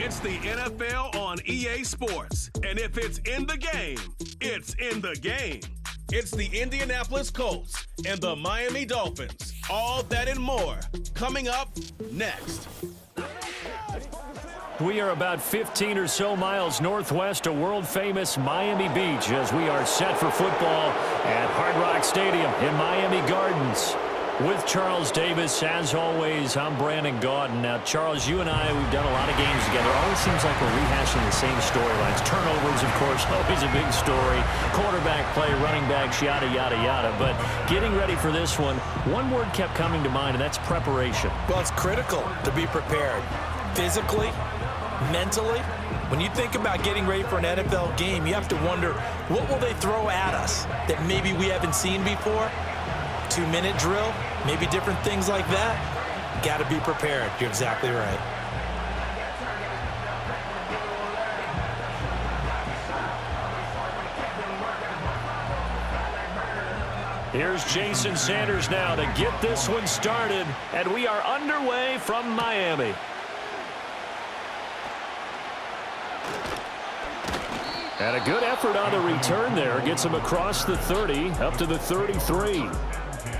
It's the NFL on EA Sports. And if it's in the game, it's in the game. It's the Indianapolis Colts and the Miami Dolphins. All that and more coming up next. We are about 15 or so miles northwest of world-famous Miami Beach as we are set for football at Hard Rock Stadium in Miami Gardens. With Charles Davis, as always, I'm Brandon Gaudin. Now, Charles, you and I, we've done a lot of games together. It always seems like we're rehashing the same storylines. Turnovers, of course, always a big story. Quarterback play, running backs, yada, yada, yada. But getting ready for this one word kept coming to mind, and that's preparation. Well, it's critical to be prepared. Physically, mentally. When you think about getting ready for an NFL game, you have to wonder, what will they throw at us that maybe we haven't seen before? 2-minute drill, maybe different things like that. Got to be prepared. You're exactly right. Here's Jason Sanders now to get this one started, and we are underway from Miami. And a good effort on the return there. Gets him across the 30, up to the 33.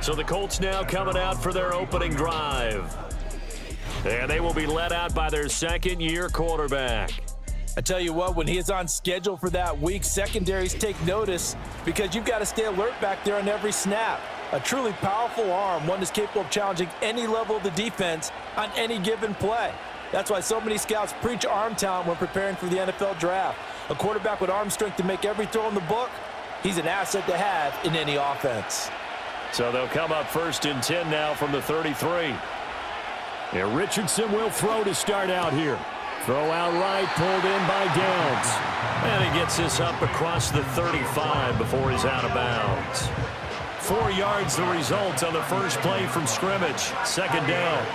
So the Colts now coming out for their opening drive. And they will be led out by their second-year quarterback. I tell you what, when he is on schedule for that week, secondaries take notice because you've got to stay alert back there on every snap. A truly powerful arm, one that's capable of challenging any level of the defense on any given play. That's why so many scouts preach arm talent when preparing for the NFL draft. A quarterback with arm strength to make every throw in the book, he's an asset to have in any offense. So they'll come up first and 10 now from the 33. Yeah, Richardson will throw to start out here. Throw out right, pulled in by Downs. And he gets this up across the 35 before he's out of bounds. 4 yards the result on the first play from scrimmage. Second down.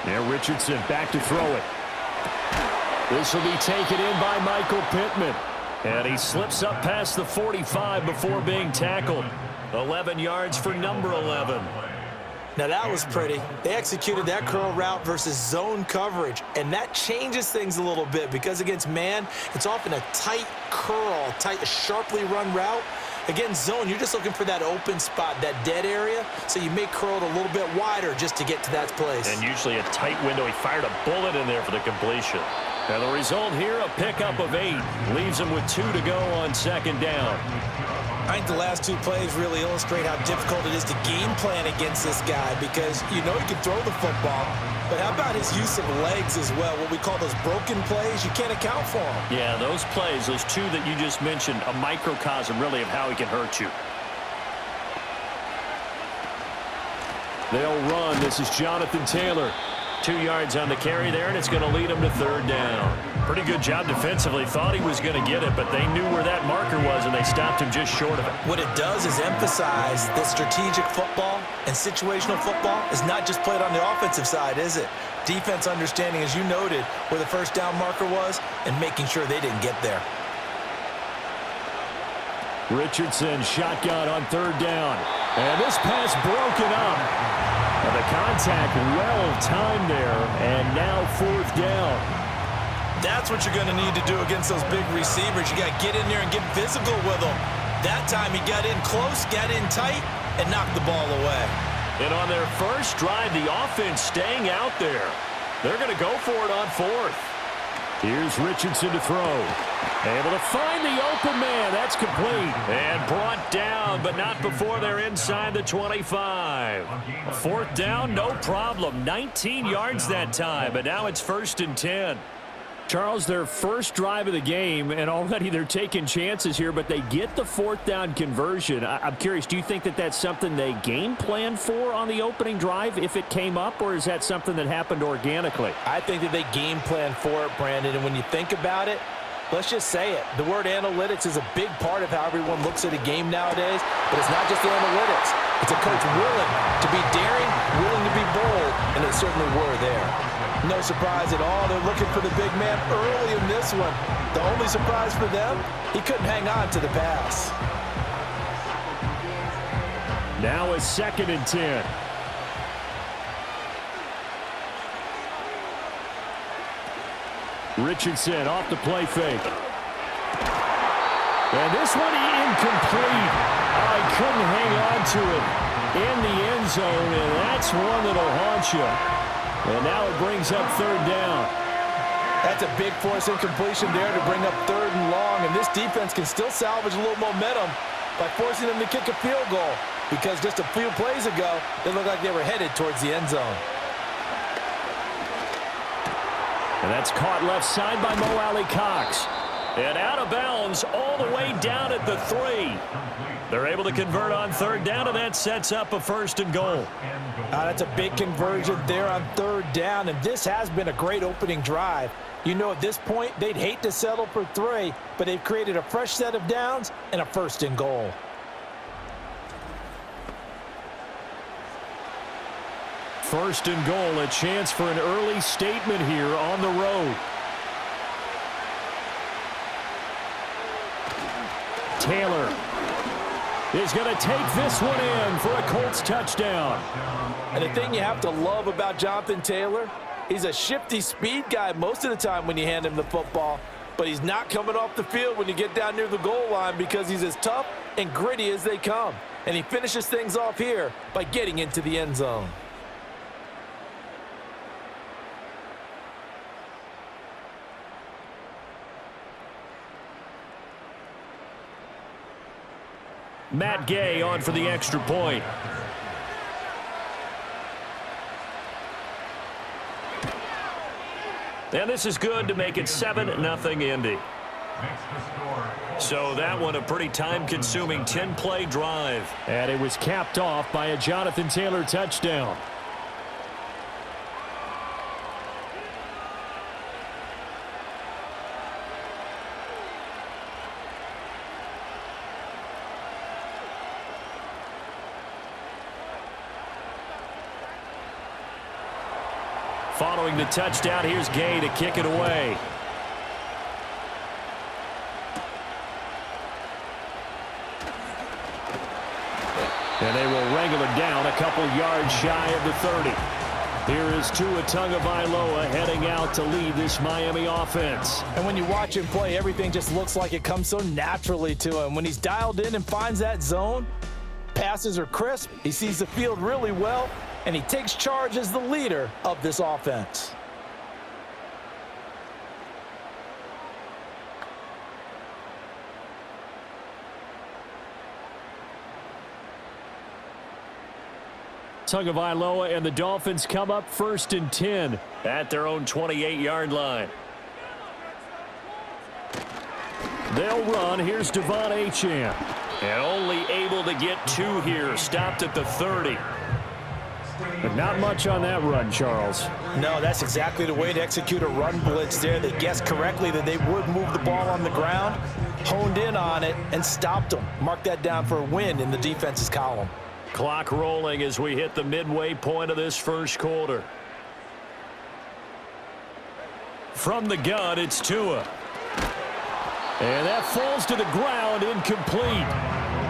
Yeah, Richardson back to throw it. This will be taken in by Michael Pittman. And he slips up past the 45 before being tackled. 11 yards for number 11. Now that was pretty. They executed that curl route versus zone coverage, and that changes things a little bit because against man, it's often a tight curl, sharply run route. Against zone, you're just looking for that open spot, that dead area, so you may curl it a little bit wider just to get to that place. And usually a tight window. He fired a bullet in there for the completion. And the result here, a pickup of 8. Leaves him with 2 to go on second down. I think the last 2 plays really illustrate how difficult it is to game plan against this guy because you know he can throw the football, but how about his use of legs as well? What we call those broken plays, you can't account for them. Yeah, those plays, those 2 that you just mentioned, a microcosm really of how he can hurt you. They'll run. This is Jonathan Taylor. 2 yards on the carry there, and it's going to lead him to third down. Pretty good job defensively. Thought he was going to get it, but they knew where that marker was, and they stopped him just short of it. What it does is emphasize that strategic football and situational football is not just played on the offensive side, is it? Defense understanding, as you noted, where the first down marker was and making sure they didn't get there. Richardson, shotgun on third down. And this pass broken up. And the contact well-timed there, and now fourth down. That's what you're going to need to do against those big receivers. You got to get in there and get physical with them. That time he got in close, got in tight, and knocked the ball away. And on their first drive, the offense staying out there. They're going to go for it on fourth. Here's Richardson to throw. Able to find the open man. That's complete. And brought down, but not before they're inside the 25. Fourth down, no problem. 19 yards that time, but now it's first and 10. Charles, their first drive of the game, and already they're taking chances here, but they get the fourth down conversion. I'm curious, do you think that that's something they game planned for on the opening drive if it came up, or is that something that happened organically? I think that they game planned for it, Brandon, and when you think about it, let's just say it. The word analytics is a big part of how everyone looks at a game nowadays, but it's not just the analytics. It's a coach willing to be daring, willing to be bold, and they certainly were there. No surprise at all. They're looking for the big man early in this one. The only surprise for them, he couldn't hang on to the pass. Now a 2nd and 10. Richardson off the play fake. And this one incomplete. I couldn't hang on to it in the end zone, and that's one that'll haunt you. And now it brings up 3rd down. That's a big force incompletion there to bring up 3rd and long, and this defense can still salvage a little momentum by forcing them to kick a field goal, because just a few plays ago, they looked like they were headed towards the end zone. And that's caught left side by Mo Alley-Cox. And out of bounds all the way down at the 3. They're able to convert on 3rd down, and that sets up a 1st and goal. That's a big conversion there on 3rd down, and this has been a great opening drive. You know, at this point, they'd hate to settle for 3, but they've created a fresh set of downs and a 1st and goal. First and goal, a chance for an early statement here on the road. Taylor is going to take this one in for a Colts touchdown. And the thing you have to love about Jonathan Taylor, he's a shifty speed guy most of the time when you hand him the football, but he's not coming off the field when you get down near the goal line because he's as tough and gritty as they come. And he finishes things off here by getting into the end zone. Matt Gay on for the extra point. And this is good to make it 7-0 Indy. So that one a pretty time-consuming 10-play drive. And it was capped off by a Jonathan Taylor touchdown. Following the touchdown, here's Gay to kick it away. And they will wrangle it down a couple yards shy of the 30. Here is Tua Tagovailoa heading out to lead this Miami offense. And when you watch him play, everything just looks like it comes so naturally to him. When he's dialed in and finds that zone, passes are crisp, he sees the field really well, and he takes charge as the leader of this offense. Tagovailoa and the Dolphins come up 1st and 10 at their own 28-yard line. They'll run. Here's Devon Achane. And only able to get 2 here. Stopped at the 30. But not much on that run, Charles. No, that's exactly the way to execute a run blitz there. They guessed correctly that they would move the ball on the ground, honed in on it, and stopped them. Mark that down for a win in the defense's column. Clock rolling as we hit the midway point of this first quarter. From the gun, it's Tua. And that falls to the ground, incomplete.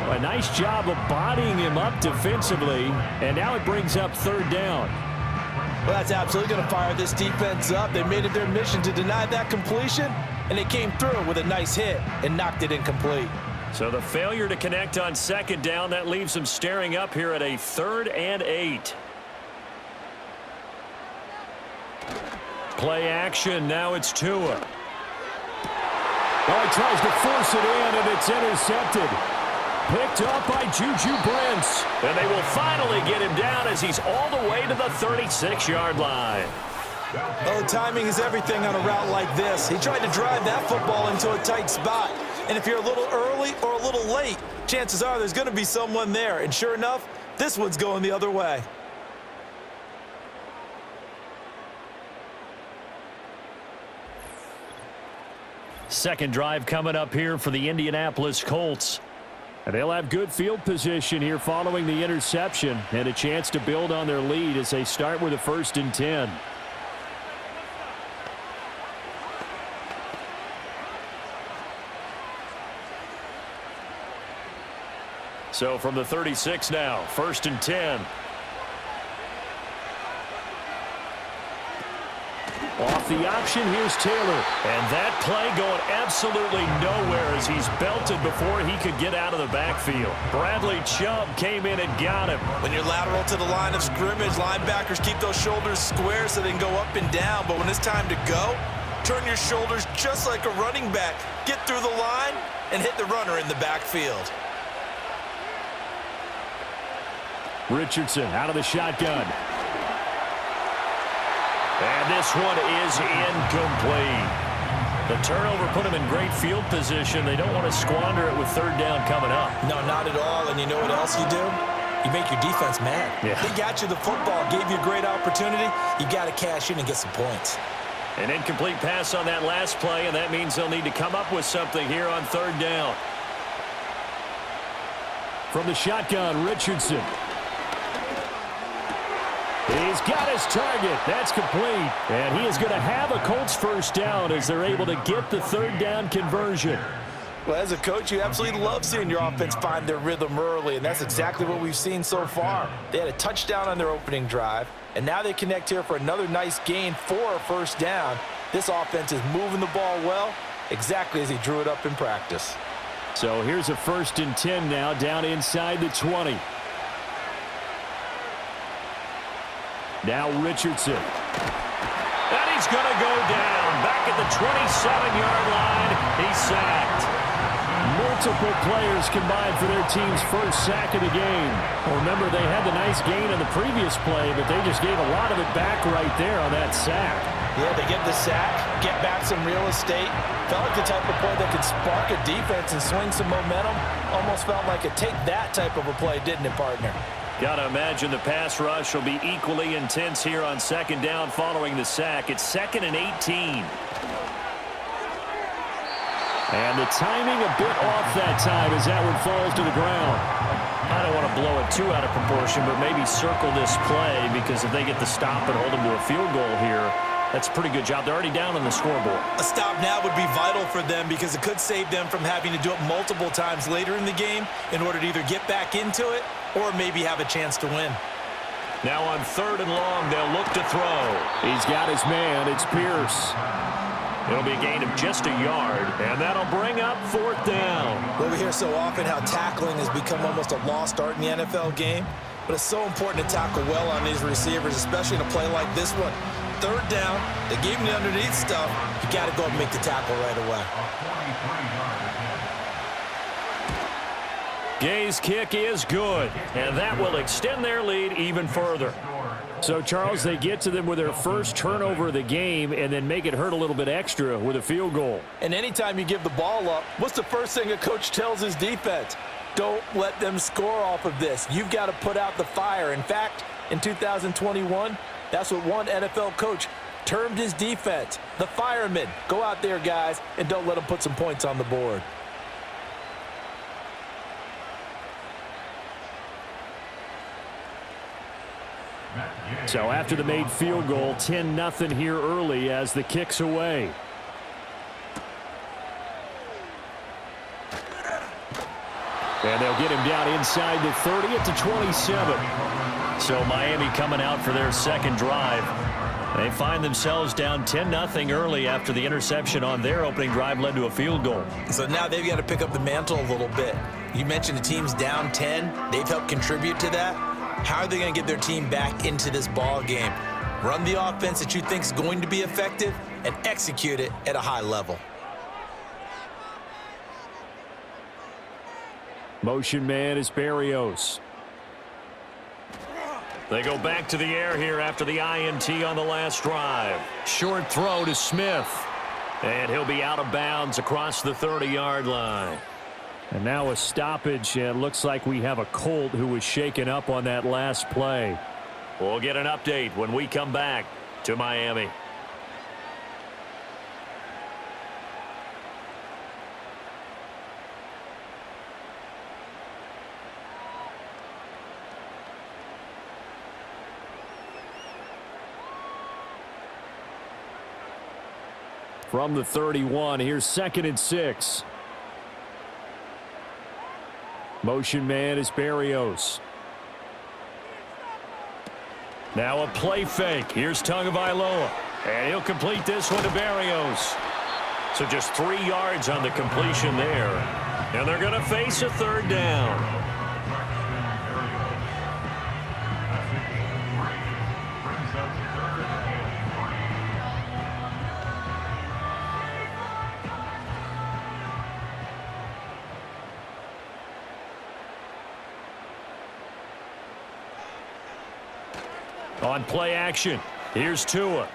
A nice job of bodying him up defensively, and now it brings up 3rd down. Well, that's absolutely going to fire this defense up. They made it their mission to deny that completion, and they came through with a nice hit and knocked it incomplete. So the failure to connect on 2nd down, that leaves them staring up here at a 3rd and 8. Play action, now it's Tua. Oh, he tries to force it in, and it's intercepted. Picked up by Juju Brents. And they will finally get him down as he's all the way to the 36-yard line. Oh, timing is everything on a route like this. He tried to drive that football into a tight spot. And if you're a little early or a little late, chances are there's going to be someone there. And sure enough, this one's going the other way. Second drive coming up here for the Indianapolis Colts. And they'll have good field position here following the interception and a chance to build on their lead as they start with a 1st and 10. So from the 36 now, 1st and 10. Off the option, here's Taylor. And that play going absolutely nowhere as he's belted before he could get out of the backfield. Bradley Chubb came in and got him. When you're lateral to the line of scrimmage, linebackers keep those shoulders square so they can go up and down. But when it's time to go, turn your shoulders just like a running back. Get through the line and hit the runner in the backfield. Richardson out of the shotgun. And this one is incomplete. The turnover put them in great field position. They don't want to squander it with 3rd down coming up. No, not at all. And you know what else you do? You make your defense mad. Yeah. They got you the football, gave you a great opportunity. You got to cash in and get some points. An incomplete pass on that last play, and that means they'll need to come up with something here on 3rd down. From the shotgun, Richardson. He's got his target. That's complete. And he is going to have a Colts 1st down as they're able to get the 3rd down conversion. Well, as a coach, you absolutely love seeing your offense find their rhythm early, and that's exactly what we've seen so far. They had a touchdown on their opening drive, and now they connect here for another nice gain for a 1st down. This offense is moving the ball well, exactly as he drew it up in practice. So here's a 1st and 10 now, down inside the 20. Now Richardson. And he's going to go down. Back at the 27-yard line. He's sacked. Multiple players combined for their team's 1st sack of the game. Well, remember, they had the nice gain on the previous play, but they just gave a lot of it back right there on that sack. Yeah, they get the sack, get back some real estate. Felt like the type of play that could spark a defense and swing some momentum. Almost felt like a take-that type of a play, didn't it, partner? Got to imagine the pass rush will be equally intense here on 2nd down following the sack. It's 2nd and 18. And the timing a bit off that time as that one falls to the ground. I don't want to blow it too out of proportion, but maybe circle this play because if they get the stop and hold them to a field goal here, that's a pretty good job. They're already down on the scoreboard. A stop now would be vital for them because it could save them from having to do it multiple times later in the game in order to either get back into it or maybe have a chance to win. Now on 3rd and long, they'll look to throw. He's got his man. It's Pierce. It'll be a gain of just a yard, and that'll bring up 4th down. Well, we hear so often how tackling has become almost a lost art in the NFL game, but it's so important to tackle well on these receivers, especially in a play like this one. 3rd down, they gave him the underneath stuff. You got to go and make the tackle right away. Gay's kick is good, and that will extend their lead even further. So, Charles, they get to them with their 1st turnover of the game and then make it hurt a little bit extra with a field goal. And anytime you give the ball up, what's the first thing a coach tells his defense? Don't let them score off of this. You've got to put out the fire. In fact, in 2021, that's what one NFL coach termed his defense, the firemen. Go out there, guys, and don't let them put some points on the board. So after the made field goal, 10-0 here early as the kick's away. And they'll get him down inside the 30 at the 27. So Miami coming out for their 2nd drive. They find themselves down 10-0 early after the interception on their opening drive led to a field goal. So now they've got to pick up the mantle a little bit. You mentioned the team's down 10. They've helped contribute to that. How are they going to get their team back into this ball game? Run the offense that you think is going to be effective and execute it at a high level. Motion man is Berrios. They go back to the air here after the INT on the last drive. Short throw to Smith. And he'll be out of bounds across the 30-yard line. And now a stoppage, and looks like we have a Colt who was shaken up on that last play. We'll get an update when we come back to Miami. From the 31, here's 2nd and 6. Motion man is Berrios. Now a play fake. Here's Tagovailoa. And he'll complete this one to Berrios. So just 3 yards on the completion there. And they're going to face a third down. On play action, here's Tua.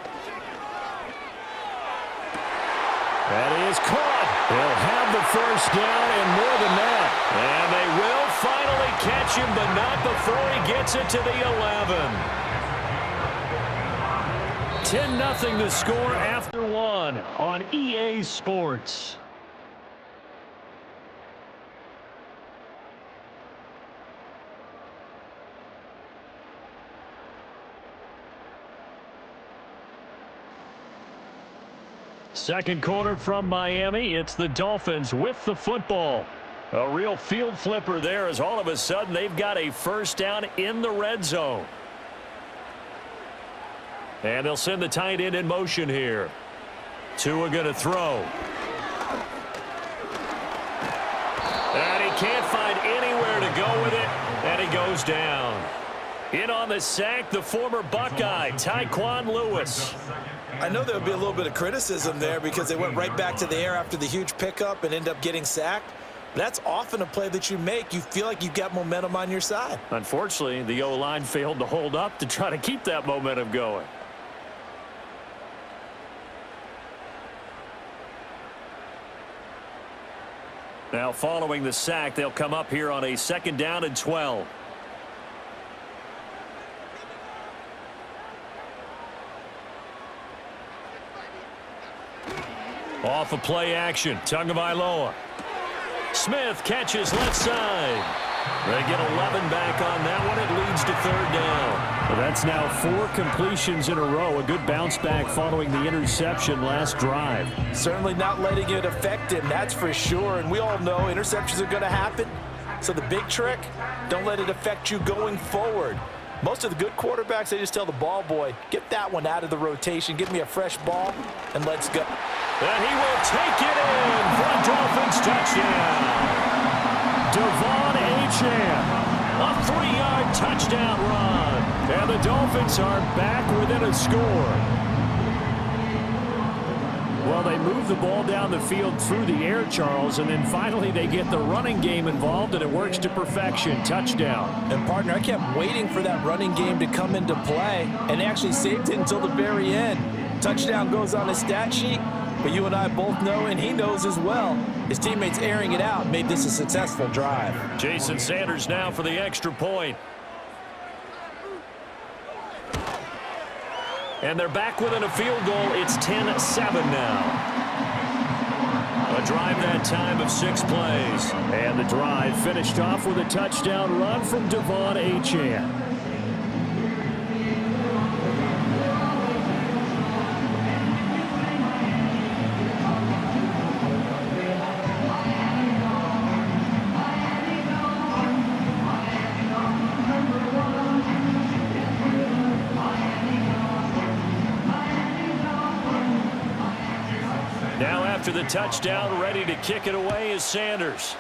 That is caught. They'll have the first down and more than that. And they will finally catch him, but not before he gets it to the 11. 10-0 the score after one on EA Sports. Second quarter from Miami. It's the Dolphins with the football. A real field flipper there as all of a sudden they've got a first down in the red zone. And they'll send the tight end in motion here. Tua going to throw. And he can't find anywhere to go with it. And he goes down. In on the sack, the former Buckeye, Tyquan Lewis. I know there would be a little bit of criticism there because they went right back to the air after the huge pickup and end up getting sacked. That's often a play that you make. You feel like you've got momentum on your side. Unfortunately, the O-line failed to hold up to try to keep that momentum going. Now following the sack, they'll come up here on a 2nd down and 12. Off of play action, Tagovailoa. Smith catches left side. They get 11 back on that one. It leads to 3rd down. Well, that's now 4 completions in a row. A good bounce back following the interception last drive. Certainly not letting it affect him, that's for sure. And we all know interceptions are going to happen. So the big trick, don't let it affect you going forward. Most of the good quarterbacks, they just tell the ball boy, get that one out of the rotation, give me a fresh ball, and let's go. And he will take it in for a Dolphins touchdown. Devon Achane, a 3-yard touchdown run. And the Dolphins are back within a score. Well, they move the ball down the field through the air, Charles, and then finally they get the running game involved, and it works to perfection. Touchdown. And, partner, I kept waiting for that running game to come into play, and they actually saved it until the very end. Touchdown goes on his stat sheet, but you and I both know, and he knows as well, his teammates airing it out made this a successful drive. Jason Sanders now for the extra point. And they're back within a field goal. It's 10-7 now. A drive that time of 6 plays. And the drive finished off with a touchdown run from Devon Achane. Now after the touchdown, ready to kick it away is Sanders.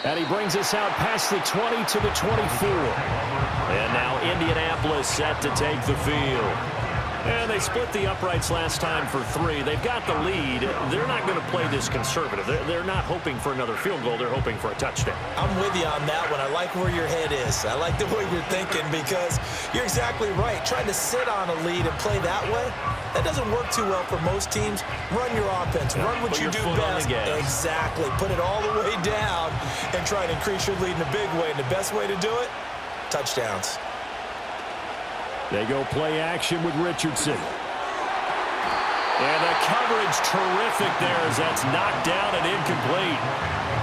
And he brings us out past the 20 to the 24. And now Indianapolis set to take the field. And they split the uprights last time for 3. They've got the lead. They're not going to play this conservative. They're not hoping for another field goal. They're hoping for a touchdown. I'm with you on that one. I like where your head is. I like the way you're thinking because you're exactly right. Trying to sit on a lead and play that way, that doesn't work too well for most teams. Run your offense. Run what you do best. Exactly. Put it all the way down and try to increase your lead in a big way. And the best way to do it, touchdowns. They go play action with Richardson. And the coverage terrific there as that's knocked down and incomplete.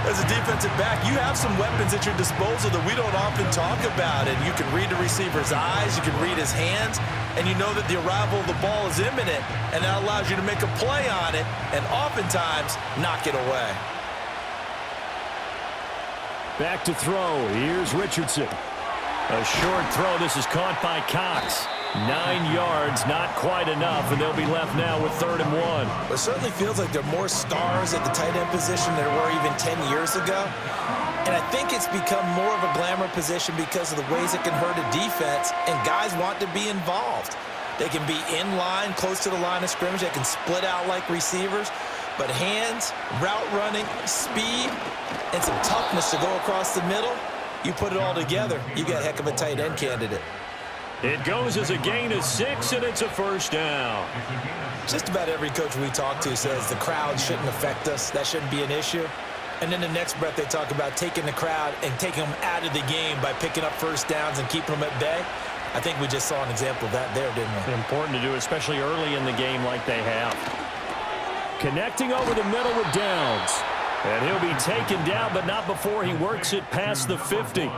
As a defensive back, you have some weapons at your disposal that we don't often talk about. And you can read the receiver's eyes, you can read his hands, and you know that the arrival of the ball is imminent, and that allows you to make a play on it and oftentimes knock it away. Back to throw. Here's Richardson. A short throw. This is caught by Cox. 9 yards, not quite enough, and they'll be left now with 3rd and 1. It certainly feels like there are more stars at the tight end position than there were even 10 years ago. And I think it's become more of a glamour position because of the ways it can hurt a defense, and guys want to be involved. They can be in line, close to the line of scrimmage. They can split out like receivers. But hands, route running, speed, and some toughness to go across the middle, you put it all together, you got a heck of a tight end candidate. It goes as a gain of 6, and it's a 1st down. Just about every coach we talk to says the crowd shouldn't affect us. That shouldn't be an issue. And then the next breath they talk about taking the crowd and taking them out of the game by picking up 1st downs and keeping them at bay. I think we just saw an example of that there, didn't we? Important to do, especially early in the game like they have. Connecting over the middle with Downs. And he'll be taken down, but not before he works it past the 50.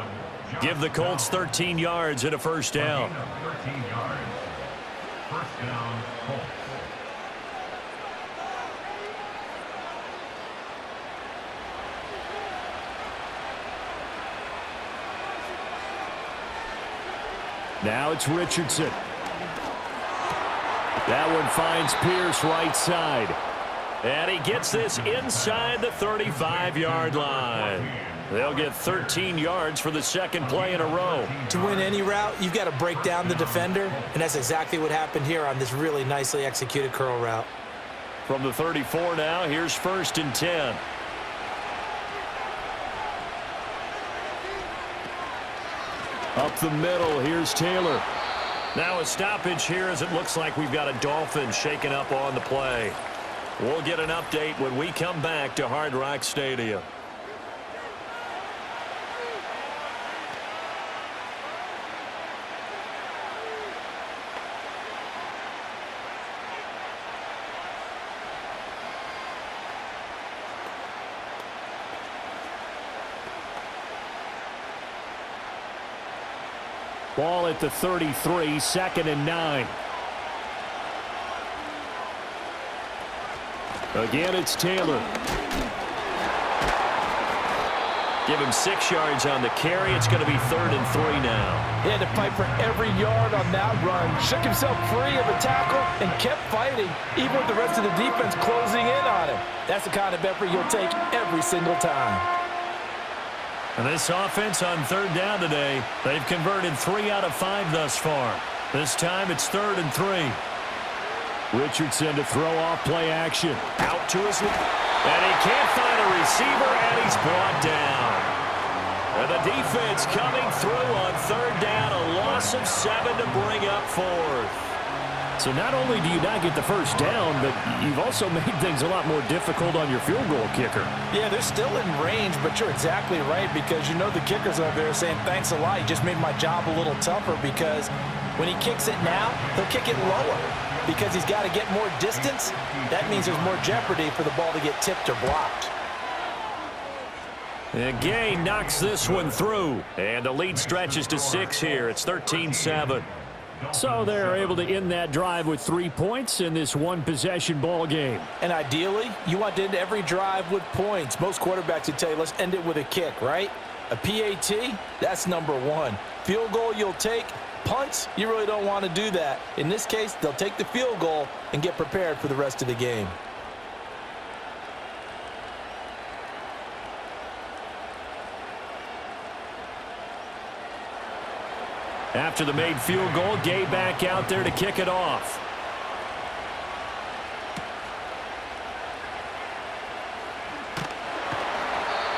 Give the Colts 13 yards and a 1st down. 13 yards. 1st down, Colts. Now it's Richardson. That one finds Pierce right side. And he gets this inside the 35-yard line. They'll get 13 yards for the 2nd play in a row. To win any route, you've got to break down the defender, and that's exactly what happened here on this really nicely executed curl route. From the 34 now, here's 1st and 10. Up the middle, here's Taylor. Now a stoppage here as it looks like we've got a Dolphins shaking up on the play. We'll get an update when we come back to Hard Rock Stadium. Ball at the 33, 2nd and 9. Again, it's Taylor. Give him 6 yards on the carry. It's going to be 3rd and 3 now. He had to fight for every yard on that run. Shook himself free of a tackle and kept fighting, even with the rest of the defense closing in on him. That's the kind of effort you'll take every single time. And this offense on 3rd down today, they've converted 3 out of 5 thus far. This time it's 3rd and 3. Richardson to throw off play action. Out to his left. And he can't find a receiver, and he's brought down. And the defense coming through on 3rd down, a loss of 7 to bring up 4th. So not only do you not get the 1st down, but you've also made things a lot more difficult on your field goal kicker. Yeah, they're still in range, but you're exactly right because you know the kicker's over there saying, thanks a lot, you just made my job a little tougher because when he kicks it now, he'll kick it lower because he's got to get more distance. That means there's more jeopardy for the ball to get tipped or blocked. And Gay knocks this one through, and the lead stretches to 6 here. It's 13-7. So they're able to end that drive with 3 points in this one-possession ball game. And ideally, you want to end every drive with points. Most quarterbacks would tell you, let's end it with a kick, right? A PAT, that's number 1. Field goal you'll take. Punts, you really don't want to do that. In this case, they'll take the field goal and get prepared for the rest of the game. After the made field goal, Gay back out there to kick it off.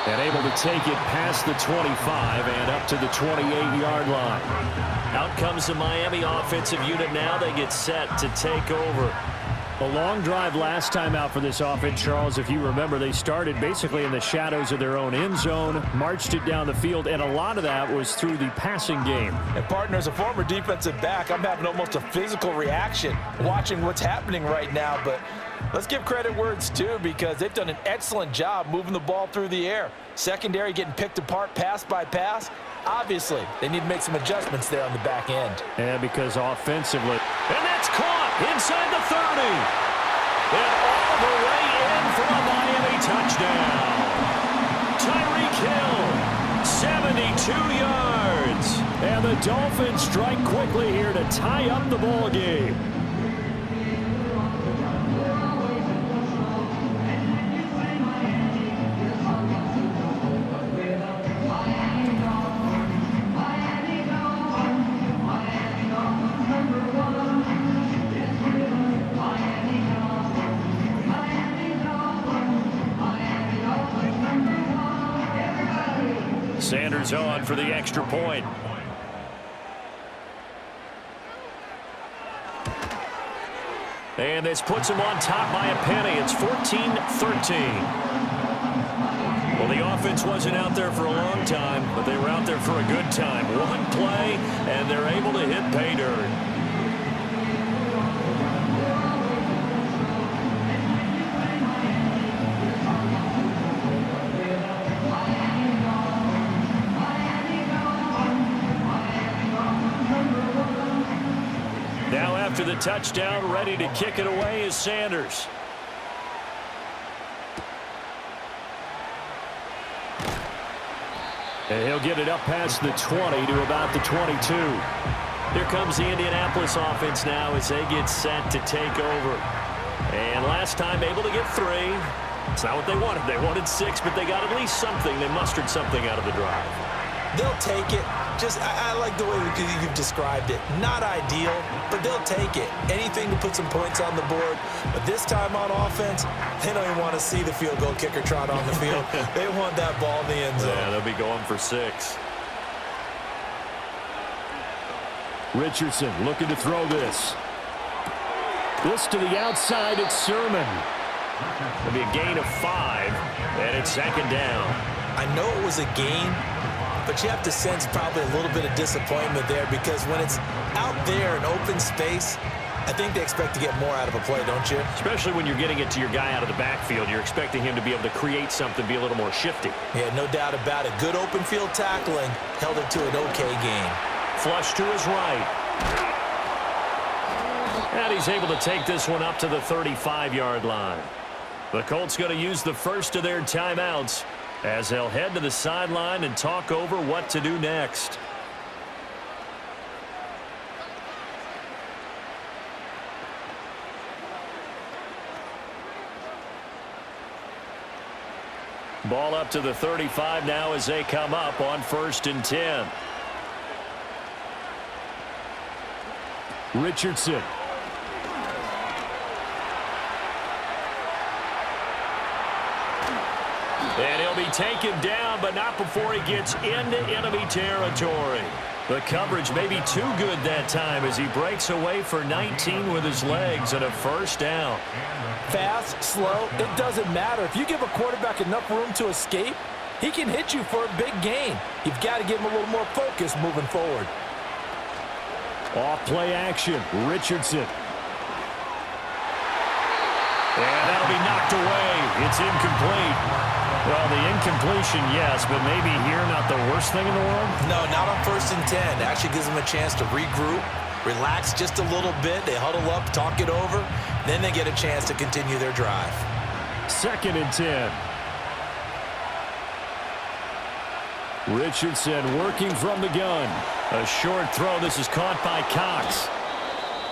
And able to take it past the 25 and up to the 28-yard line. Out comes the Miami offensive unit now. They get set to take over. A long drive last time out for this offense, Charles. If you remember, they started basically in the shadows of their own end zone, marched it down the field, and a lot of that was through the passing game. And partner, as a former defensive back, I'm having almost a physical reaction watching what's happening right now. But let's give credit where it's due, because they've done an excellent job moving the ball through the air. Secondary getting picked apart pass by pass. Obviously, they need to make some adjustments there on the back end. And because offensively, and that's caught inside the 30. And all the way in for a Miami touchdown. Tyreek Hill, 72 yards. And the Dolphins strike quickly here to tie up the ball game. Sanders on for the extra point. And this puts him on top by a penny. It's 14-13. Well, the offense wasn't out there for a long time, but they were out there for a good time. One play, and they're able to hit pay dirt. Now after the touchdown, ready to kick it away is Sanders. And he'll get it up past the 20 to about the 22. Here comes the Indianapolis offense now as they get set to take over. And last time able to get 3. It's not what they wanted. They wanted 6, but they got at least something. They mustered something out of the drive. They'll take it. I like the way you've described it. Not ideal, but they'll take it. Anything to put some points on the board. But this time on offense, they don't even want to see the field goal kicker trot on the field. They want that ball in the end zone. Yeah, they'll be going for 6. Richardson looking to throw this. This to the outside, it's Sermon. It'll be a gain of 5, and it's second down. I know it was a gain, but you have to sense probably a little bit of disappointment there, because when it's out there in open space, I think they expect to get more out of a play, don't you? Especially when you're getting it to your guy out of the backfield. You're expecting him to be able to create something, be a little more shifty. Yeah, no doubt about it. Good open field tackling held it to an okay gain. Flush to his right. And he's able to take this one up to the 35-yard line. The Colts going to use the first of their timeouts as they'll head to the sideline and talk over what to do next. Ball up to the 35 now as they come up on 1st and 10. Richardson. And he'll be taken down, but not before he gets into enemy territory. The coverage may be too good that time as he breaks away for 19 with his legs and a first down. Fast, slow, it doesn't matter. If you give a quarterback enough room to escape, he can hit you for a big gain. You've got to give him a little more focus moving forward. Off play action, Richardson. And that'll be knocked away. It's incomplete. Well, the incompletion, yes, but maybe here not the worst thing in the world? No, not on 1st and 10. It actually gives them a chance to regroup, relax just a little bit. They huddle up, talk it over. Then they get a chance to continue their drive. 2nd and 10. Richardson working from the gun. A short throw. This is caught by Cox.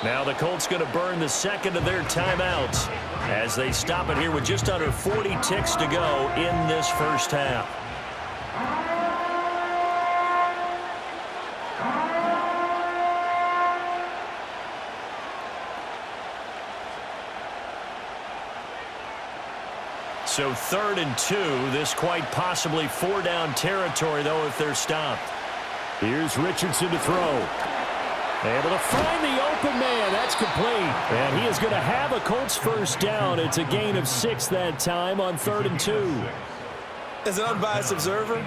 Now the Colts going to burn the second of their timeouts as they stop it here with just under 40 ticks to go in this first half. So 3rd and 2. This quite possibly 4-down territory, though, if they're stopped. Here's Richardson to throw. Able to find the open man. That's complete. And he is going to have a Colts first down. It's a gain of 6 that time on 3rd and 2. As an unbiased observer,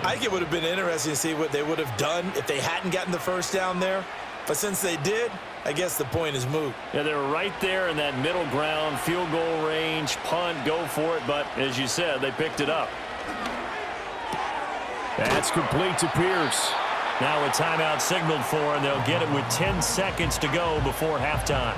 I think it would have been interesting to see what they would have done if they hadn't gotten the first down there. But since they did, I guess the point is moot. Yeah, they were right there in that middle ground, field goal range, punt, go for it. But as you said, they picked it up. That's complete to Pierce. Now a timeout signaled for, and they'll get it with 10 seconds to go before halftime.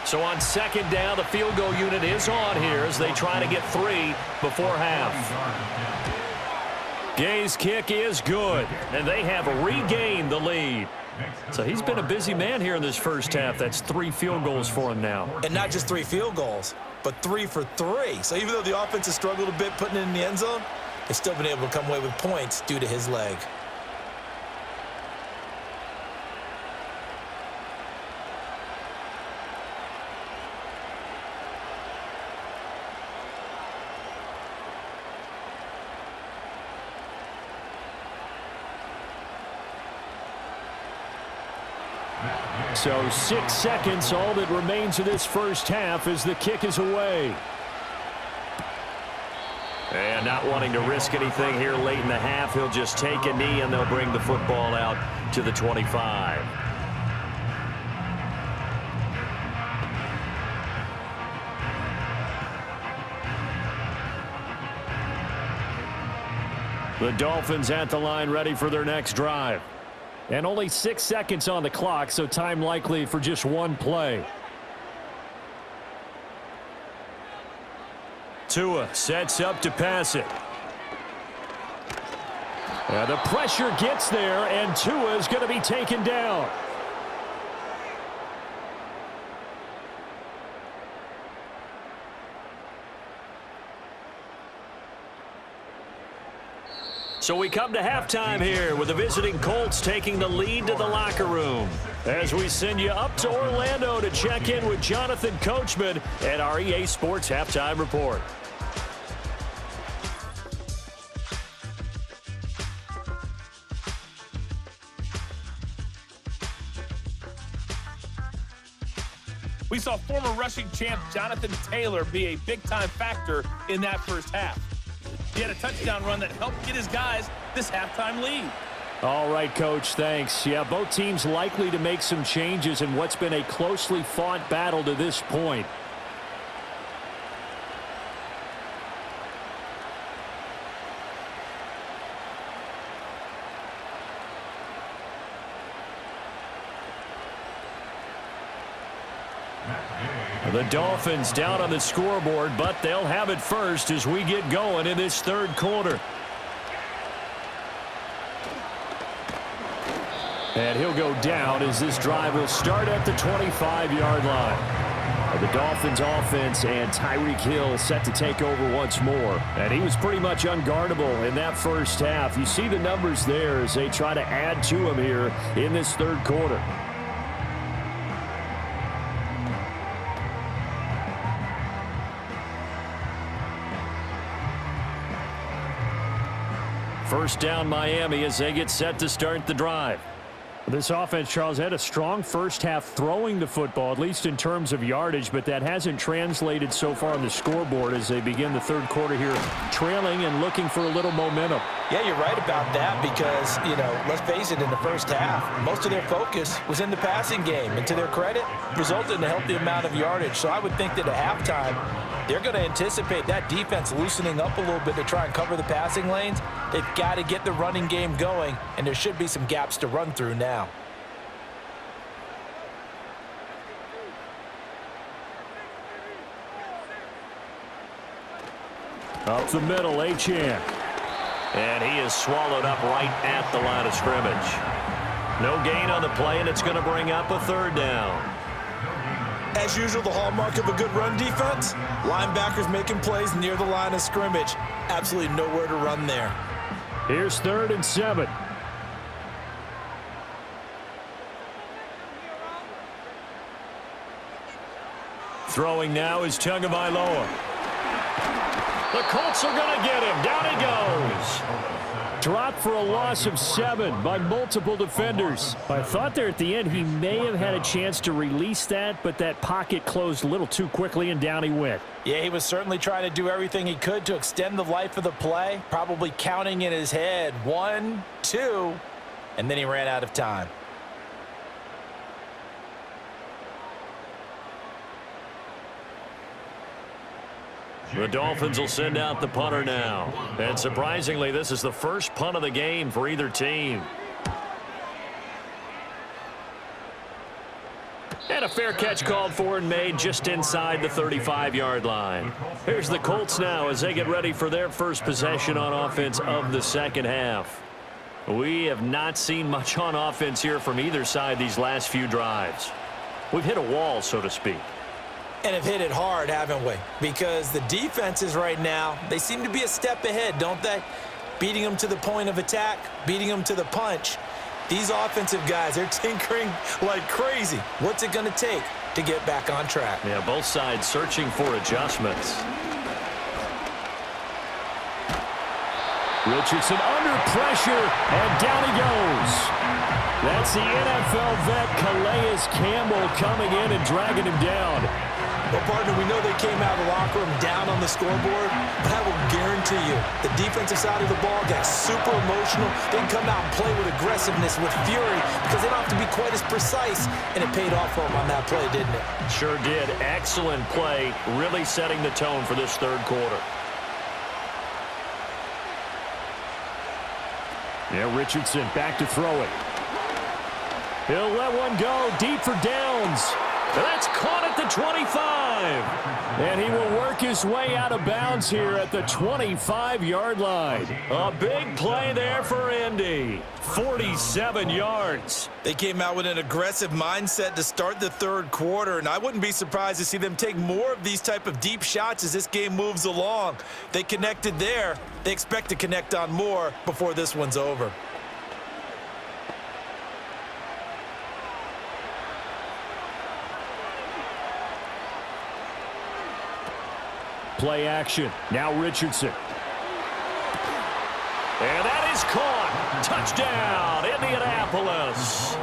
So on 2nd down, the field goal unit is on here as they try to get 3 before half. Gay's kick is good, and they have regained the lead. So he's been a busy man here in this first half. That's 3 field goals for him now. And not just 3 field goals, but 3 for 3. So even though the offense has struggled a bit putting it in the end zone, they've still been able to come away with points due to his leg. So 6 seconds, all that remains of this first half as the kick is away. And not wanting to risk anything here late in the half, he'll just take a knee and they'll bring the football out to the 25. The Dolphins at the line ready for their next drive. And only 6 seconds on the clock, so time likely for just one play. Tua sets up to pass it. And the pressure gets there, and Tua is going to be taken down. So we come to halftime here with the visiting Colts taking the lead to the locker room. As we send you up to Orlando to check in with Jonathan Coachman and our EA Sports Halftime Report. We saw former rushing champ Jonathan Taylor be a big-time factor in that first half. He had a touchdown run that helped get his guys this halftime lead. All right, Coach, thanks. Yeah, both teams likely to make some changes in what's been a closely fought battle to this point. The Dolphins down on the scoreboard, but they'll have it first as we get going in this third quarter. And he'll go down as this drive will start at the 25-yard line. The Dolphins offense and Tyreek Hill set to take over once more. And he was pretty much unguardable in that first half. You see the numbers there as they try to add to him here in this third quarter. First down Miami as they get set to start the drive. This offense, Charles, had a strong first half throwing the football, at least in terms of yardage, but that hasn't translated so far on the scoreboard as they begin the third quarter here, trailing and looking for a little momentum. Yeah, you're right about that because, let's face it, in the first half, most of their focus was in the passing game. And to their credit, resulted in a healthy amount of yardage. So I would think that at halftime, they're going to anticipate that defense loosening up a little bit to try and cover the passing lanes. They've got to get the running game going, and there should be some gaps to run through now. Up the middle, Achane. And he is swallowed up right at the line of scrimmage. No gain on the play, and it's going to bring up a third down. As usual, the hallmark of a good run defense, linebackers making plays near the line of scrimmage. Absolutely nowhere to run there. Here's 3rd and 7. Throwing now is Tagovailoa. The Colts are going to get him. Down he goes. Dropped for a loss of 7 by multiple defenders. I thought there at the end he may have had a chance to release that, but that pocket closed a little too quickly, and down he went. Yeah, he was certainly trying to do everything he could to extend the life of the play, probably counting in his head 1, 2, and then he ran out of time. The Dolphins will send out the punter now. And surprisingly, this is the first punt of the game for either team. And a fair catch called for and made just inside the 35-yard line. Here's the Colts now as they get ready for their first possession on offense of the second half. We have not seen much on offense here from either side these last few drives. We've hit a wall, so to speak. And have hit it hard, haven't we? Because the defenses right now, they seem to be a step ahead, don't they? Beating them to the point of attack, beating them to the punch. These offensive guys, they're tinkering like crazy. What's it going to take to get back on track? Yeah, both sides searching for adjustments. Richardson under pressure, and down he goes. That's the NFL vet Calais Campbell coming in and dragging him down. Well, partner, we know they came out of the locker room down on the scoreboard, but I will guarantee you the defensive side of the ball got super emotional. They can come out and play with aggressiveness, with fury, because they don't have to be quite as precise, and it paid off for them on that play, didn't it? Sure did. Excellent play, really setting the tone for this third quarter. Yeah, Richardson back to throw it. He'll let one go deep for downs. That's caught at the 25. And he will work his way out of bounds here at the 25-yard line. A big play there for Indy. 47 yards. They came out with an aggressive mindset to start the third quarter, and I wouldn't be surprised to see them take more of these type of deep shots as this game moves along. They connected there. They expect to connect on more before this one's over. Play action. Now Richardson. And that is caught. Touchdown, Indianapolis.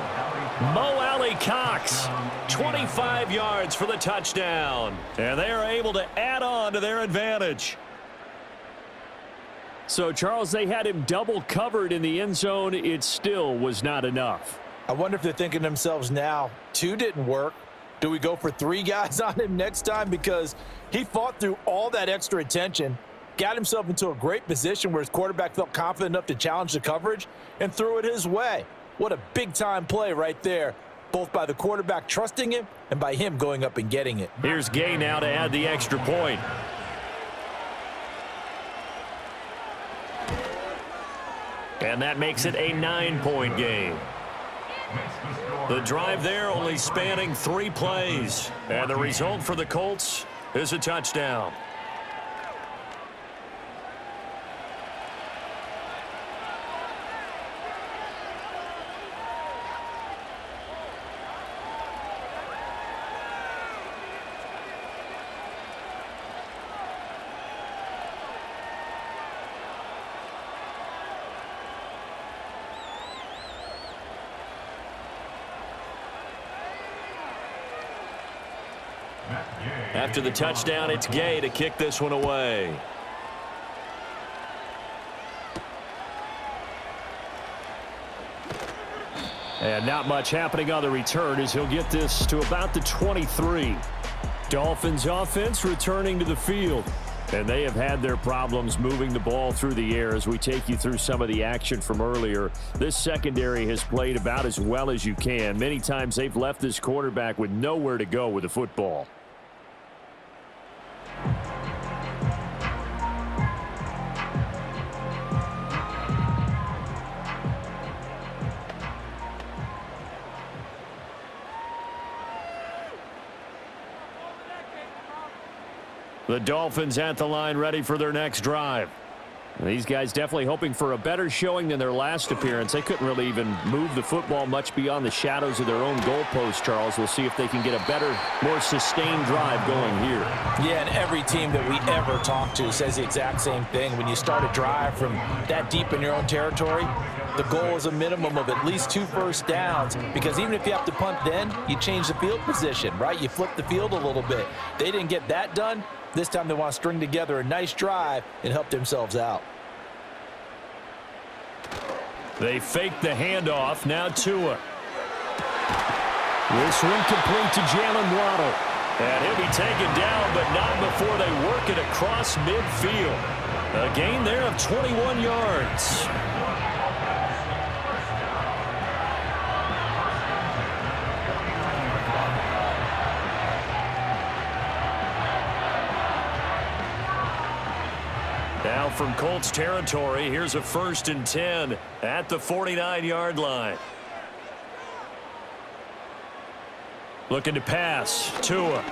Mo Alley Cox, 25 yards for the touchdown. And they are able to add on to their advantage. So, Charles, they had him double covered in the end zone. It still was not enough. I wonder if they're thinking to themselves now, 2 didn't work. Do we go for 3 guys on him next time? Because he fought through all that extra attention, got himself into a great position where his quarterback felt confident enough to challenge the coverage and threw it his way. What a big-time play right there, both by the quarterback trusting him and by him going up and getting it. Here's Gay now to add the extra point. And that makes it a 9-point game. The drive there only spanning 3 plays. And the result for the Colts is a touchdown. After the touchdown, it's Gay to kick this one away. And not much happening on the return as he'll get this to about the 23. Dolphins offense returning to the field. And they have had their problems moving the ball through the air as we take you through some of the action from earlier. This secondary has played about as well as you can. Many times they've left this quarterback with nowhere to go with the football. The Dolphins at the line ready for their next drive. These guys definitely hoping for a better showing than their last appearance. They couldn't really even move the football much beyond the shadows of their own goalpost, Charles. We'll see if they can get a better, more sustained drive going here. Yeah, and every team that we ever talk to says the exact same thing. When you start a drive from that deep in your own territory, the goal is a minimum of at least 2 first downs, because even if you have to punt then, you change the field position, right? You flip the field a little bit. They didn't get that done. This time they want to string together a nice drive and help themselves out. They fake the handoff. Now Tua. This one complete to Jalen Waddle. And he'll be taken down, but not before they work it across midfield. A gain there of 21 yards. Now from Colts territory, here's a 1st and 10 at the 49-yard line. Looking to pass. Tua.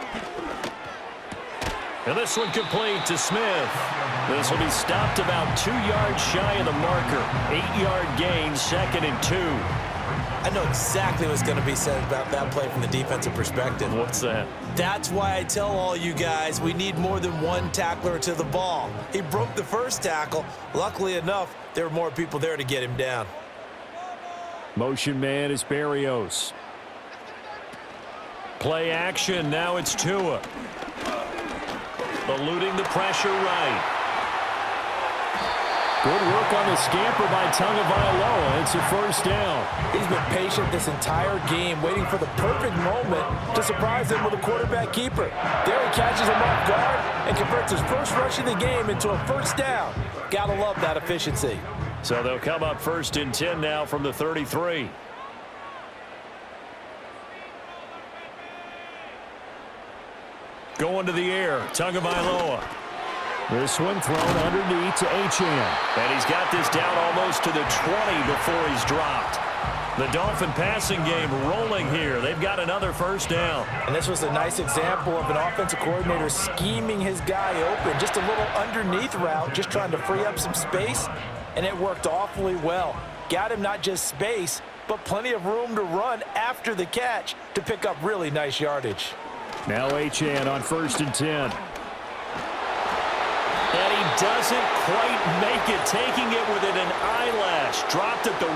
And this one complete to Smith. This will be stopped about 2 yards shy of the marker. 8-yard gain, 2nd and 2. I know exactly what's going to be said about that play from the defensive perspective. What's that? That's why I tell all you guys we need more than one tackler to the ball. He broke the first tackle. Luckily enough, there were more people there to get him down. Motion man is Berrios. Play action. Now it's Tua. Eluding the pressure right. Good work on the scamper by Tagovailoa. It's a 1st down. He's been patient this entire game, waiting for the perfect moment to surprise him with a quarterback keeper. There he catches him off guard and converts his first rush of the game into a 1st down. Gotta love that efficiency. So they'll come up 1st and 10 now from the 33. Going to the air, Tagovailoa. This one thrown underneath to Achane. And he's got this down almost to the 20 before he's dropped. The Dolphin passing game rolling here. They've got another 1st down. And this was a nice example of an offensive coordinator scheming his guy open. Just a little underneath route, just trying to free up some space. And it worked awfully well. Got him not just space, but plenty of room to run after the catch to pick up really nice yardage. Now Achane on 1st and 10. And he doesn't quite make it, taking it within an eyelash. Dropped at the 1.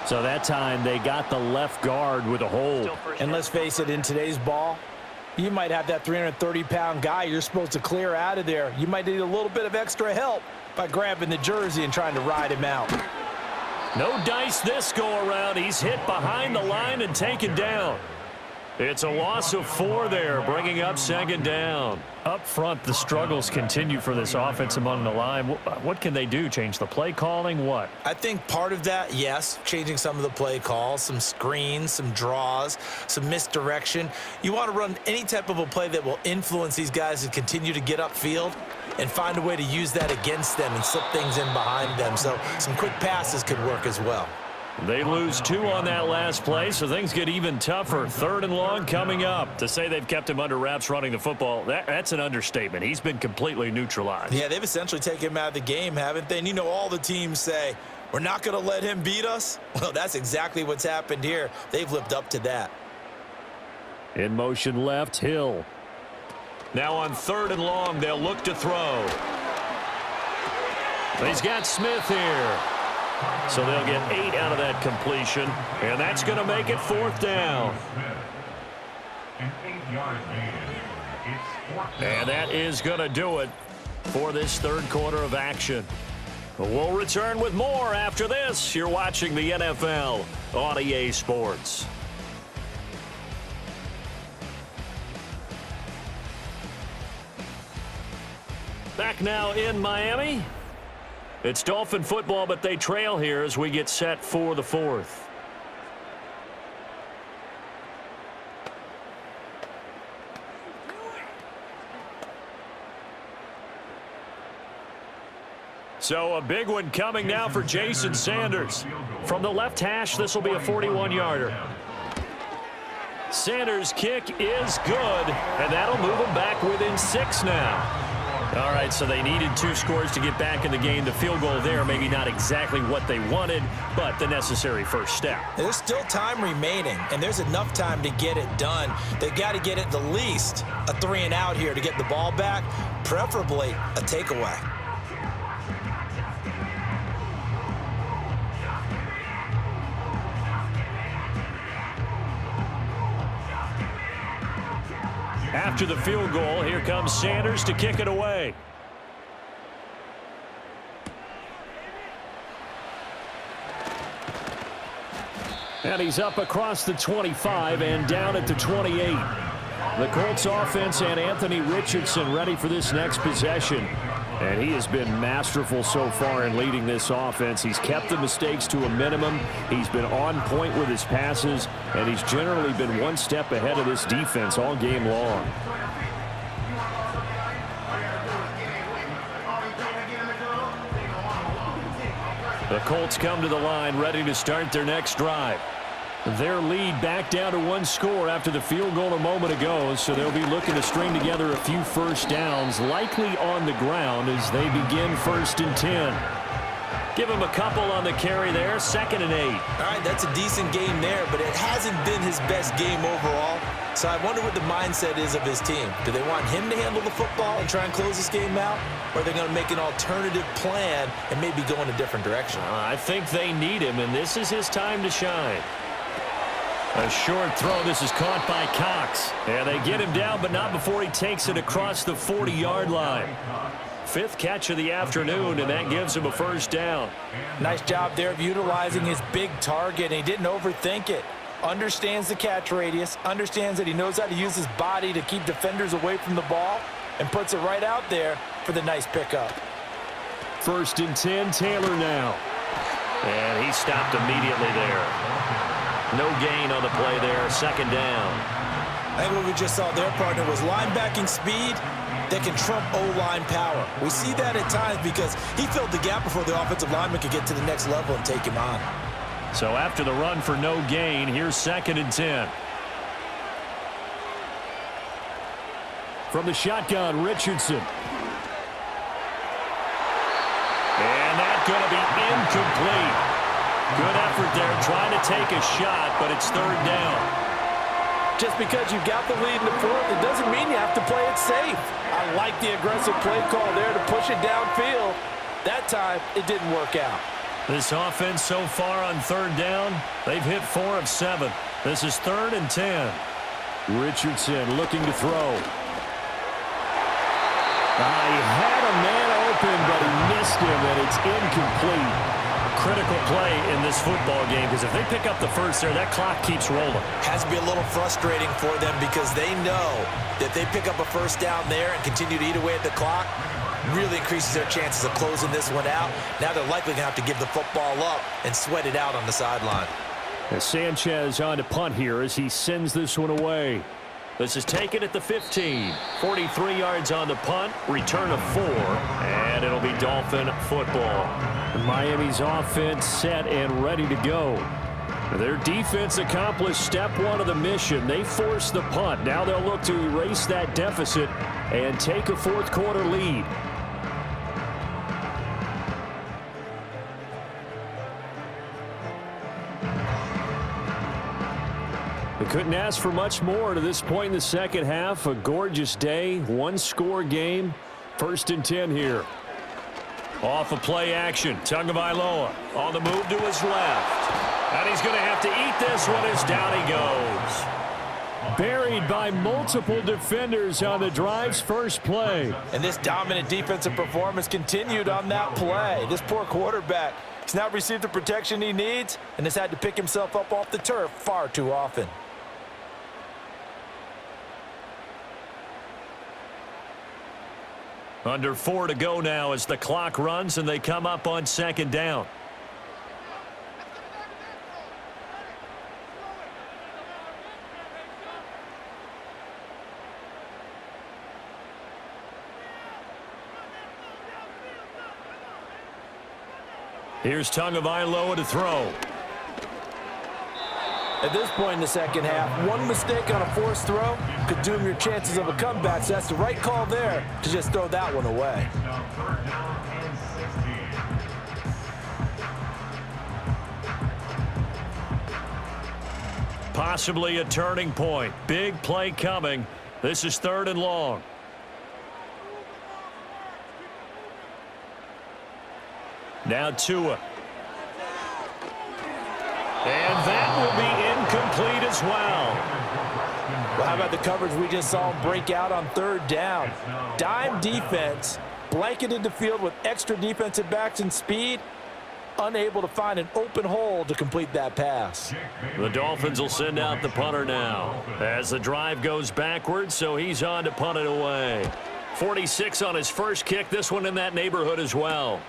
So that time they got the left guard with a hold. And let's face it, in today's ball, you might have that 330-pound guy you're supposed to clear out of there. You might need a little bit of extra help by grabbing the jersey and trying to ride him out. No dice this go-around. He's hit behind the line and taken down. It's a loss of 4 there, bringing up 2nd down. Up front, the struggles continue for this offense among the line. What can they do? Change the play calling? What? I think part of that, yes, changing some of the play calls, some screens, some draws, some misdirection. You want to run any type of a play that will influence these guys to continue to get upfield and find a way to use that against them and slip things in behind them. So some quick passes could work as well. They lose 2 on that last play, so things get even tougher. 3rd and long coming up. To say they've kept him under wraps running the football, that's an understatement. He's been completely neutralized. Yeah, they've essentially taken him out of the game, haven't they? And you know, all the teams say, we're not going to let him beat us. Well, that's exactly what's happened here. They've lived up to that. In motion left, Hill. Now on 3rd and long, they'll look to throw. He's got Smith here. So they'll get 8 out of that completion, and that's going to make it 4th down. And that is going to do it for this 3rd quarter of action. We'll return with more after this. You're watching the NFL on EA Sports. Back now in Miami. It's Dolphin football, but they trail here as we get set for the 4th. So a big one coming now for Jason Sanders. From the left hash, this will be a 41-yarder. Sanders' kick is good, and that'll move them back within 6 now. All right, so they needed 2 scores to get back in the game. The field goal there, maybe not exactly what they wanted, but the necessary first step. There's still time remaining, and there's enough time to get it done. They've got to get at the least a 3-and-out here to get the ball back, preferably a takeaway. After the field goal, here comes Sanders to kick it away. And he's up across the 25 and down at the 28. The Colts offense and Anthony Richardson ready for this next possession. And he has been masterful so far in leading this offense. He's kept the mistakes to a minimum. He's been on point with his passes, and he's generally been one step ahead of this defense all game long. The Colts come to the line ready to start their next drive. Their lead back down to 1 score after the field goal a moment ago, so they'll be looking to string together a few first downs, likely on the ground as they begin 1st and 10. Give him a couple on the carry there, 2nd and 8. All right, that's a decent game there, but it hasn't been his best game overall. So I wonder what the mindset is of his team. Do they want him to handle the football and try and close this game out? Or are they going to make an alternative plan and maybe go in a different direction? I think they need him, and this is his time to shine. A short throw. This is caught by Cox. And they get him down, but not before he takes it across the 40-yard line. 5th catch of the afternoon, and that gives him a first down. Nice job there of utilizing his big target. He didn't overthink it. Understands the catch radius, understands that he knows how to use his body to keep defenders away from the ball, and puts it right out there for the nice pickup. 1st and 10, Taylor now. And he stopped immediately there. No gain on the play there, 2nd down. I think what we just saw there, partner, was linebacking speed that can trump O-line power. We see that at times because he filled the gap before the offensive lineman could get to the next level and take him on. So after the run for no gain, here's 2nd and 10. From the shotgun, Richardson. And that's going to be incomplete. Good effort there, trying to take a shot, but it's 3rd down. Just because you've got the lead in the 4th, it doesn't mean you have to play it safe. I like the aggressive play call there to push it downfield. That time, it didn't work out. This offense so far on 3rd down, they've hit 4 of 7. This is 3rd and 10. Richardson looking to throw. He had a man open, but he missed him, and it's incomplete. Critical play in this football game, because if they pick up the first there, that clock keeps rolling. Has to be a little frustrating for them because they know that they pick up a first down there and continue to eat away at the clock, really increases their chances of closing this one out. Now they're likely going to have to give the football up and sweat it out on the sideline. As Sanchez on to punt here as he sends this one away. This is taken at the 15. 43 yards on the punt, return of 4, and it'll be Dolphin football. Miami's offense set and ready to go. Their defense accomplished step 1 of the mission. They forced the punt. Now they'll look to erase that deficit and take a 4th quarter lead. They couldn't ask for much more to this point in the 2nd half. A gorgeous day, 1-score game. 1st and 10 here. Off of play action, Tagovailoa on the move to his left. And he's going to have to eat this one as down he goes. Buried by multiple defenders on the drive's first play. And this dominant defensive performance continued on that play. This poor quarterback has not received the protection he needs and has had to pick himself up off the turf far too often. Under 4 to go now as the clock runs and they come up on 2nd down. Here's Tagovailoa to throw. At this point in the second half, one mistake on a forced throw could doom your chances of a comeback, so that's the right call there to just throw that one away. Now third down and 16. Possibly a turning point. Big play coming. This is 3rd and long. Now Tua. And that will be incomplete as well. Well, how about the coverage we just saw him break out on 3rd down? Dime defense, blanketed the field with extra defensive backs and speed, unable to find an open hole to complete that pass. The Dolphins will send out the punter now as the drive goes backwards, so he's on to punt it away. 46 on his first kick, this one in that neighborhood as well.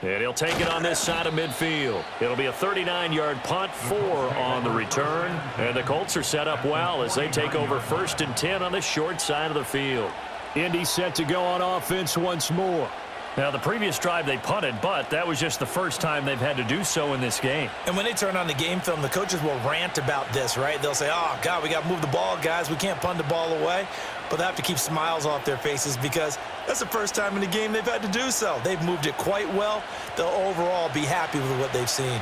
And he'll take it on this side of midfield. It'll be a 39-yard punt, 4 on the return. And the Colts are set up well as they take over 1st and 10 on the short side of the field. Indy set to go on offense once more. Now, the previous drive they punted, but that was just the first time they've had to do so in this game. And when they turn on the game film, the coaches will rant about this, right? They'll say, oh, God, we got to move the ball, guys. We can't punt the ball away. But they have to keep smiles off their faces because that's the first time in the game they've had to do so. They've moved it quite well. They'll overall be happy with what they've seen.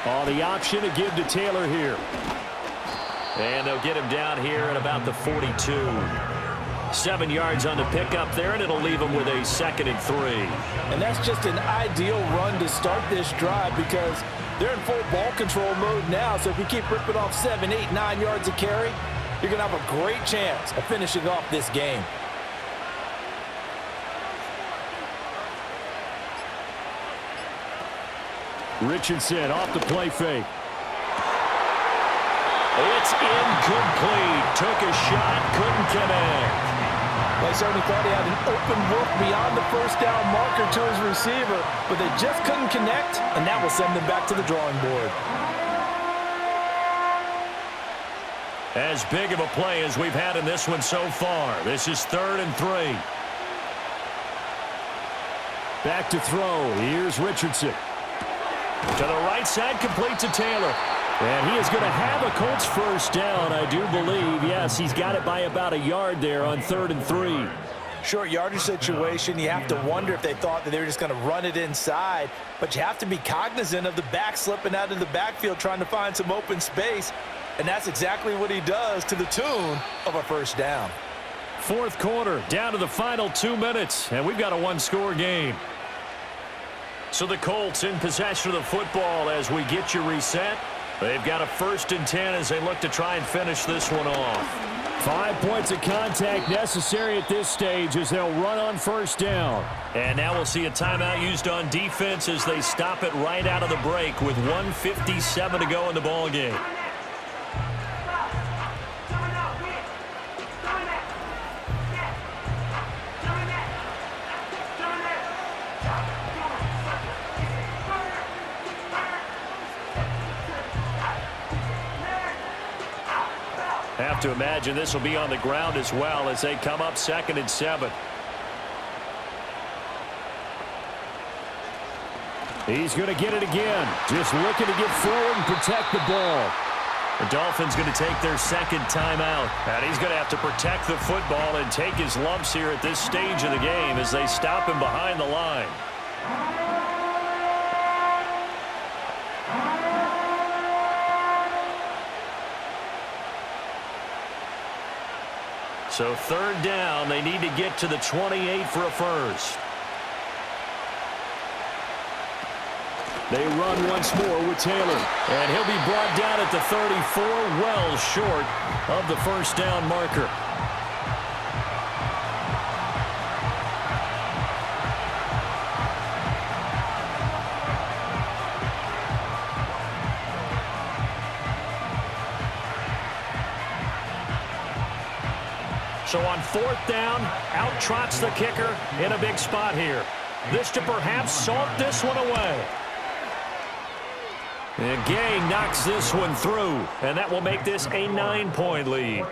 On the option to give to Taylor here. And they'll get him down here at about the 42. 7 yards on the pickup there, and it'll leave him with a 2nd and 3. And that's just an ideal run to start this drive because they're in full ball control mode now. So if you keep ripping off 7, 8, 9 yards of carry, you're going to have a great chance of finishing off this game. Richardson off the play fake. It's incomplete. Took a shot, couldn't connect. They certainly thought he had an open look beyond the first down marker to his receiver, but they just couldn't connect, and that will send them back to the drawing board. As big of a play as we've had in this one so far. This is 3rd and 3. Back to throw. Here's Richardson. To the right side, complete to Taylor. And he is going to have a Colts first down, I do believe. Yes, he's got it by about a yard there on 3rd and 3. Short yardage situation, you have to wonder if they thought that they were just going to run it inside. But you have to be cognizant of the back slipping out of the backfield trying to find some open space. And that's exactly what he does to the tune of a first down. 4th quarter, down to the final 2 minutes, and we've got a 1-score game. So the Colts in possession of the football as we get you reset. They've got a 1st and 10 as they look to try and finish this one off. 5 points of contact necessary at this stage as they'll run on 1st down. And now we'll see a timeout used on defense as they stop it right out of the break with 1:57 to go in the ball game. Have to imagine this will be on the ground as well as they come up 2nd and 7. He's going to get it again. Just looking to get forward and protect the ball. The Dolphins going to take their 2nd timeout. And he's going to have to protect the football and take his lumps here at this stage of the game as they stop him behind the line. So 3rd down, they need to get to the 28 for a first. They run once more with Taylor. And he'll be brought down at the 34, well short of the first down marker. So on 4th down, out trots the kicker in a big spot here. This to perhaps salt this one away. And Gay knocks this one through, and that will make this a 9-point lead.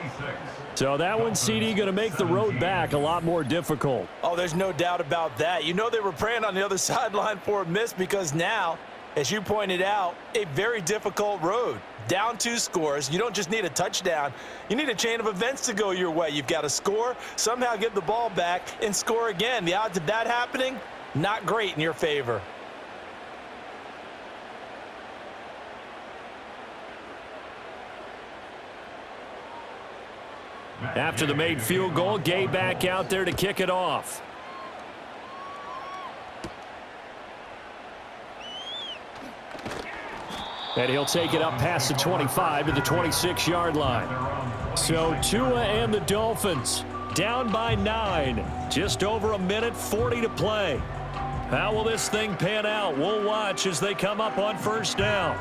So that one, CD, going to make the road back a lot more difficult. Oh, there's no doubt about that. You know they were praying on the other sideline for a miss because now, as you pointed out, a very difficult road. Down 2 scores. You don't just need a touchdown. You need a chain of events to go your way. You've got to score, somehow get the ball back, and score again. The odds of that happening, not great in your favor. After the made field goal, Gay back out there to kick it off. And he'll take it up past the 25 to the 26-yard line. So Tua and the Dolphins down by 9. Just over a minute, 40 to play. How will this thing pan out? We'll watch as they come up on first down.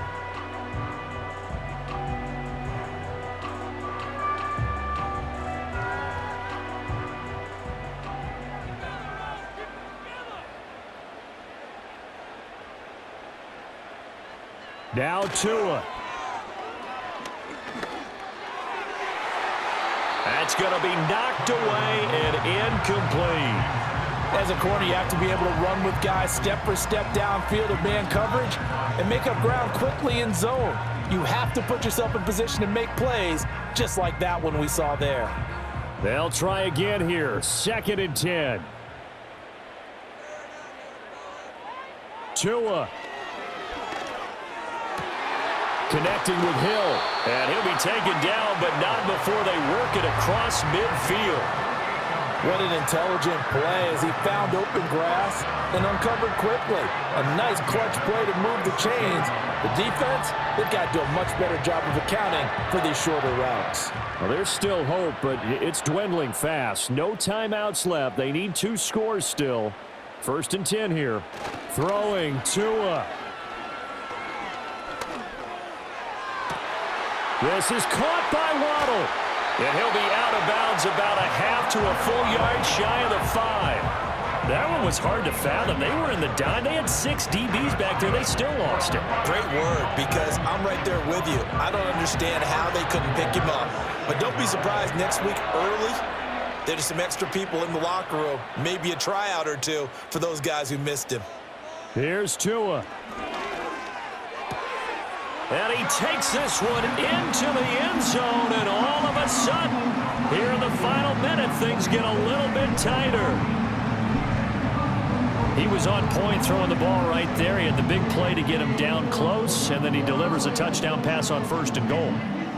Now Tua. That's going to be knocked away and incomplete. As a corner, you have to be able to run with guys step for step downfield of man coverage and make up ground quickly in zone. You have to put yourself in position to make plays just like that one we saw there. They'll try again here. 2nd and 10. Tua. Connecting with Hill. And he'll be taken down, but not before they work it across midfield. What an intelligent play as he found open grass and uncovered quickly. A nice clutch play to move the chains. The defense, they've got to do a much better job of accounting for these shorter routes. Well, there's still hope, but it's dwindling fast. No timeouts left. They need 2 scores still. 1st and 10 here. Throwing Tua. This is caught by Waddle. And he'll be out of bounds about a half to a full yard shy of the 5. That one was hard to fathom. They were in the dime. They had 6 DBs back there. They still lost it. Great word, because I'm right there with you. I don't understand how they couldn't pick him up. But don't be surprised next week early, there's some extra people in the locker room. Maybe a tryout or 2 for those guys who missed him. Here's Tua. And he takes this one into the end zone, and all of a sudden, here in the final minute, things get a little bit tighter. He was on point throwing the ball right there. He had the big play to get him down close, and then he delivers a touchdown pass on 1st and goal.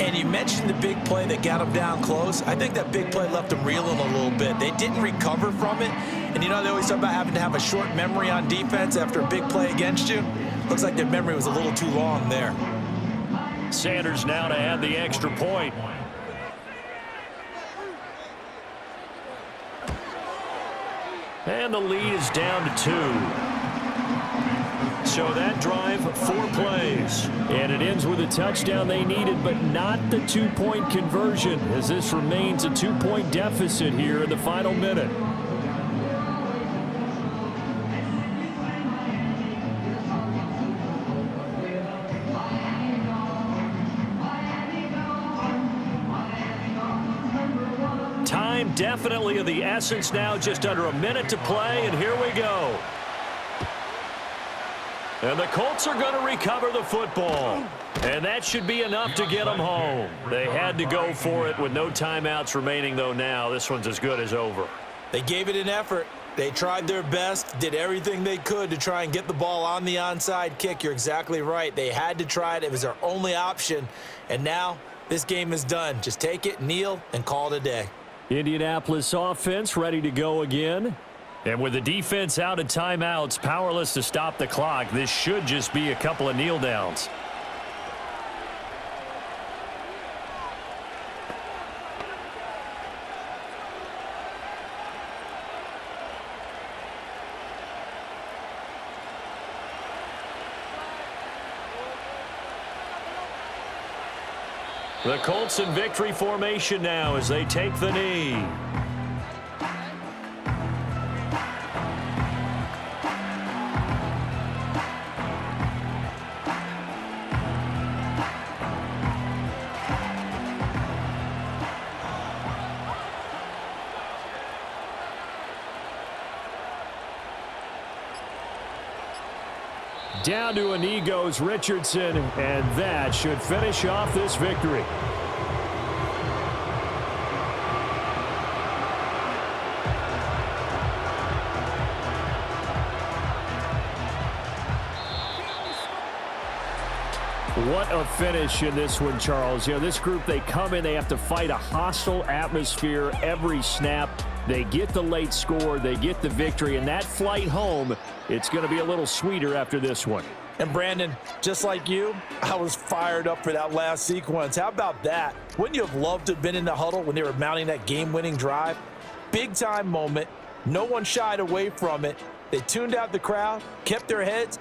And you mentioned the big play that got him down close. I think that big play left him reeling a little bit. They didn't recover from it. And you know, they always talk about having to have a short memory on defense after a big play against you. Looks like their memory was a little too long there. Sanders now to add the extra point. And the lead is down to 2. So that drive, 4 plays. And it ends with a touchdown they needed, but not the 2-point conversion, as this remains a 2-point deficit here in the final minute. Time definitely of the essence now, just under a minute to play, and here we go. And the Colts are going to recover the football. And that should be enough to get them home. They had to go for it with no timeouts remaining, though now. This one's as good as over. They gave it an effort. They tried their best, did everything they could to try and get the ball on the onside kick. You're exactly right. They had to try it. It was their only option. And now this game is done. Just take it, kneel, and call it a day. Indianapolis offense ready to go again. And with the defense out of timeouts, powerless to stop the clock, this should just be a couple of kneel downs. The Colts in victory formation now as they take the knee. Down to a knee goes Richardson, and that should finish off this victory. What a finish in this one, Charles. You know, this group, they come in, they have to fight a hostile atmosphere every snap. They get the late score, they get the victory, and that flight home, it's going to be a little sweeter after this one. And Brandon, just like you, I was fired up for that last sequence. How about that? Wouldn't you have loved to have been in the huddle when they were mounting that game-winning drive? Big-time moment. No one shied away from it. They tuned out the crowd, kept their heads,